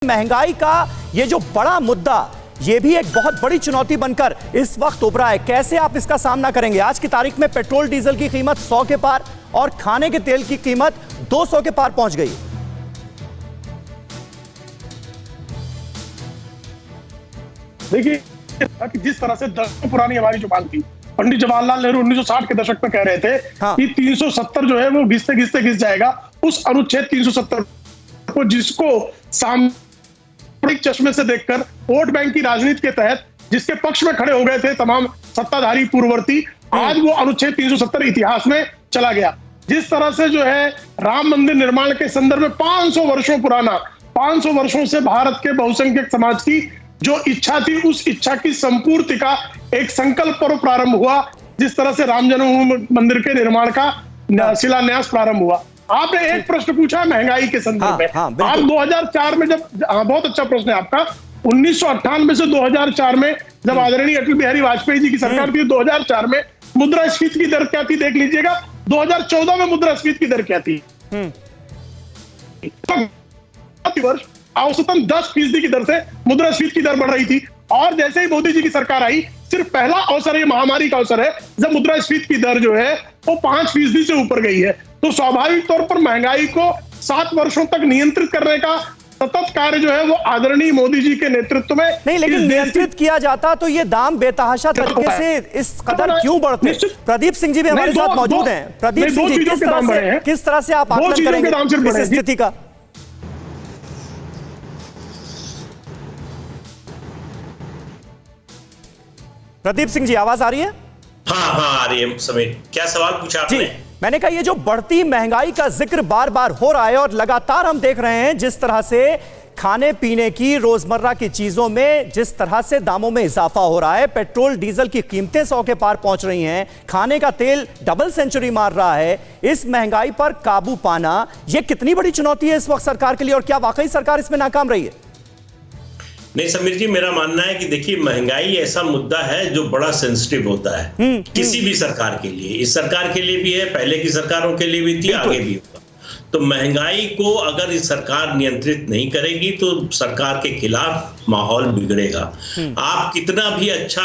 महंगाई का ये जो बड़ा मुद्दा, ये भी एक बहुत बड़ी चुनौती बनकर इस वक्त उभरा है। कैसे आप इसका सामना करेंगे? आज की तारीख में पेट्रोल डीजल की कीमत 100 के पार और खाने के तेल की कीमत 200 के पार पहुंच गई। देखिए, जिस तरह से दशकों पुरानी हमारी जुबान थी, पंडित जवाहरलाल नेहरू 1960 के दशक में कह रहे थे कि 370 जो है वो घिसते घिसते घिस जाएगा। उस अनुच्छेद 370 को, जिसको सामरिक चश्मे से देखकर वोट बैंक की राजनीति के तहत जिसके पक्ष में खड़े हो गए थे तमाम सत्ताधारी पूर्ववर्ती, आज वो अनुच्छेद 370 इतिहास में चला गया। जिस तरह से जो है राम मंदिर निर्माण के संदर्भ में 500 वर्षों पुराना, 500 वर्षों से भारत के बहुसंख्यक समाज की जो इच्छा थी, उस इच्छा की संपूर्ति का एक संकल्प पर्व प्रारंभ हुआ। जिस तरह से राम जन्मभूमि मंदिर के निर्माण का शिलान्यास प्रारंभ हुआ। आपने एक प्रश्न पूछा महंगाई के संदर्भ में। आप 2004 में जब, बहुत अच्छा प्रश्न है आपका, 1998 से 2004 में जब आदरणीय अटल बिहारी वाजपेयी जी की सरकार थी, 2004 में मुद्रास्फीति की दर क्या थी देख लीजिएगा। 2014 में मुद्रास्फीति की दर क्या थी? वर्ष औसतन 10% की दर से मुद्रास्फीति की दर बढ़ रही थी। और जैसे ही मोदी जी की सरकार आई, सिर्फ पहला अवसर, ये महामारी का अवसर है जब मुद्रास्फीति की दर जो है वो 5% से ऊपर गई है। तो स्वाभाविक तौर पर महंगाई को 7 वर्षों तक नियंत्रित करने का सतत कार्य जो है वो आदरणीय मोदी जी के नेतृत्व में नहीं, लेकिन नियंत्रित किया जाता तो ये दाम बेतहाशा तरीके से इस कदर क्यों बढ़ते? प्रदीप सिंह जी भी हमारे साथ मौजूद हैं। प्रदीप सिंह जी, किस तरह से आप आकलन करेंगे इस स्थिति का? प्रदीप सिंह जी, आवाज आ रही है? हाँ आ रही है। समीर, क्या सवाल पूछा आपने? मैंने कहा ये जो बढ़ती महंगाई का जिक्र बार बार हो रहा है और लगातार हम देख रहे हैं जिस तरह से खाने पीने की, रोजमर्रा की चीजों में जिस तरह से दामों में इजाफा हो रहा है, पेट्रोल डीजल की कीमतें 100 के पार पहुंच रही हैं, खाने का तेल डबल सेंचुरी मार रहा है। इस महंगाई पर काबू पाना ये कितनी बड़ी चुनौती है इस वक्त सरकार के लिए, और क्या वाकई सरकार इसमें नाकाम रही है? नहीं समीर जी, मेरा मानना है कि देखिए, महंगाई ऐसा मुद्दा है जो बड़ा सेंसिटिव होता है किसी भी सरकार के लिए। इस सरकार के लिए भी है, पहले की सरकारों के लिए भी थी, आगे भी होगा। तो महंगाई को अगर इस सरकार नियंत्रित नहीं करेगी तो सरकार के खिलाफ माहौल बिगड़ेगा। आप कितना भी अच्छा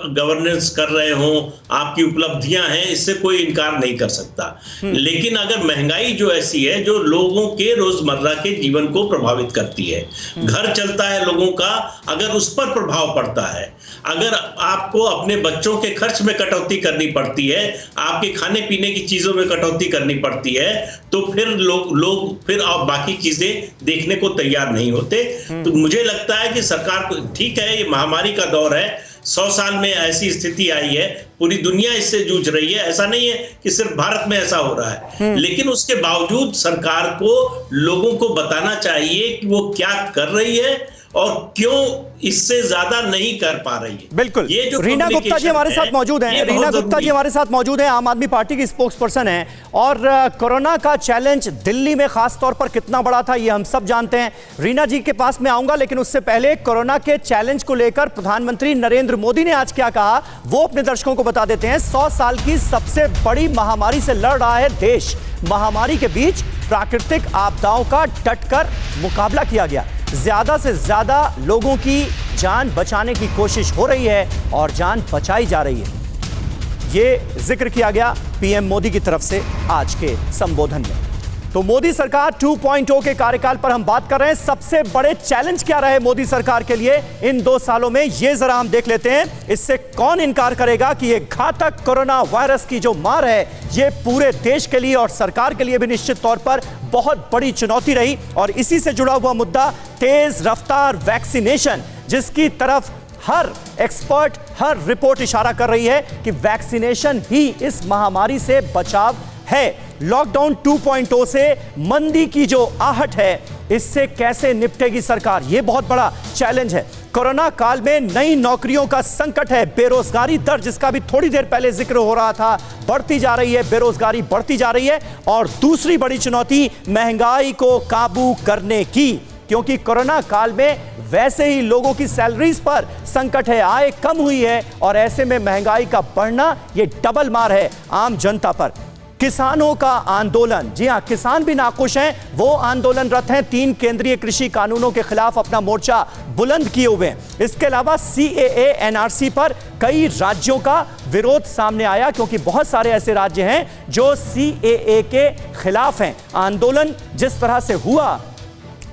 गवर्नेंस कर रहे हो, आपकी उपलब्धियां हैं, इससे कोई इनकार नहीं कर सकता। लेकिन अगर महंगाई जो ऐसी है जो लोगों के रोजमर्रा के जीवन को प्रभावित करती है, घर चलता है लोगों का, अगर उस पर प्रभाव पड़ता है, अगर आपको अपने बच्चों के खर्च में कटौती करनी पड़ती है, आपके खाने पीने की चीजों में कटौती करनी पड़ती है, तो फिर लोग फिर आप बाकी चीजें देखने को तैयार नहीं होते। तो मुझे लगता है कि सरकार को, ठीक है, ये महामारी का दौर है, 100 साल में ऐसी स्थिति आई है, पूरी दुनिया इससे जूझ रही है। ऐसा नहीं है कि सिर्फ भारत में ऐसा हो रहा है, लेकिन उसके बावजूद सरकार को लोगों को बताना चाहिए कि वो क्या कर रही है और क्यों इससे ज्यादा नहीं कर पा रही है। बिल्कुल। ये जो रीना गुप्ता जी हमारे साथ मौजूद हैं, रीना गुप्ता जी हमारे साथ मौजूद हैं, आम आदमी पार्टी की स्पोक्स पर्सन हैं, और कोरोना का चैलेंज दिल्ली में खास तौर पर कितना बड़ा था ये हम सब जानते हैं। रीना जी के पास में आऊंगा, लेकिन उससे पहले कोरोना के चैलेंज को लेकर प्रधानमंत्री नरेंद्र मोदी ने आज क्या कहा वो अपने दर्शकों को बता देते हैं। 100 साल की सबसे बड़ी महामारी से लड़ रहा है देश। महामारी के बीच प्राकृतिक आपदाओं का डटकर मुकाबला किया गया। ज्यादा से ज्यादा लोगों की जान बचाने की कोशिश हो रही है और जान बचाई जा रही है। ये जिक्र किया गया पीएम मोदी की तरफ से आज के संबोधन में। तो मोदी सरकार 2.0 के कार्यकाल पर हम बात कर रहे हैं। सबसे बड़े चैलेंज क्या रहे मोदी सरकार के लिए इन 2 सालों में, ये जरा हम देख लेते हैं। इससे कौन इनकार करेगा कि ये घातक कोरोना वायरस की जो मार है ये पूरे देश के लिए और सरकार के लिए भी निश्चित तौर पर बहुत बड़ी चुनौती रही। और इसी से जुड़ा हुआ मुद्दा तेज रफ्तार वैक्सीनेशन, जिसकी तरफ हर एक्सपर्ट, हर रिपोर्ट इशारा कर रही है कि वैक्सीनेशन ही इस महामारी से बचाव है। लॉकडाउन 2.0 से मंदी की जो आहट है, इससे कैसे निपटेगी सरकार, यह बहुत बड़ा चैलेंज है। कोरोना काल में नई नौकरियों का संकट है। बेरोजगारी दर, जिसका भी थोड़ी देर पहले जिक्र हो रहा था, बढ़ती जा रही है, बेरोजगारी बढ़ती जा रही है। और दूसरी बड़ी चुनौती महंगाई को काबू करने की, क्योंकि कोरोना काल में वैसे ही लोगों की सैलरीज पर संकट है, आय कम हुई है, और ऐसे में महंगाई का बढ़ना ये डबल मार है आम जनता पर। किसानों का आंदोलन, जी हां, किसान भी नाखुश हैं, वो आंदोलनरत हैं, 3 केंद्रीय कृषि कानूनों के खिलाफ अपना मोर्चा बुलंद किए हुए हैं। इसके अलावा CAA NRC पर कई राज्यों का विरोध सामने आया, क्योंकि बहुत सारे ऐसे राज्य हैं जो CAA के खिलाफ हैं। आंदोलन जिस तरह से हुआ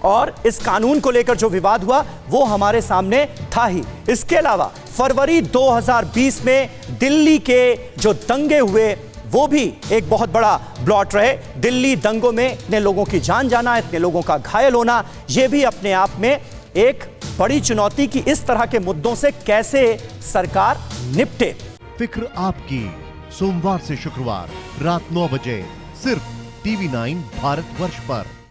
और इस कानून को लेकर जो विवाद हुआ वो हमारे सामने था ही। इसके अलावा फरवरी 2020 में दिल्ली के जो दंगे हुए वो भी एक बहुत बड़ा ब्लॉट रहे। दिल्ली दंगों में इतने लोगों की जान जाना, इतने लोगों का घायल होना, ये भी अपने आप में एक बड़ी चुनौती की इस तरह के मुद्दों से कैसे सरकार निपटे। फिक्र आपकी, सोमवार से शुक्रवार रात 9 बजे सिर्फ TV9 भारतवर्ष पर।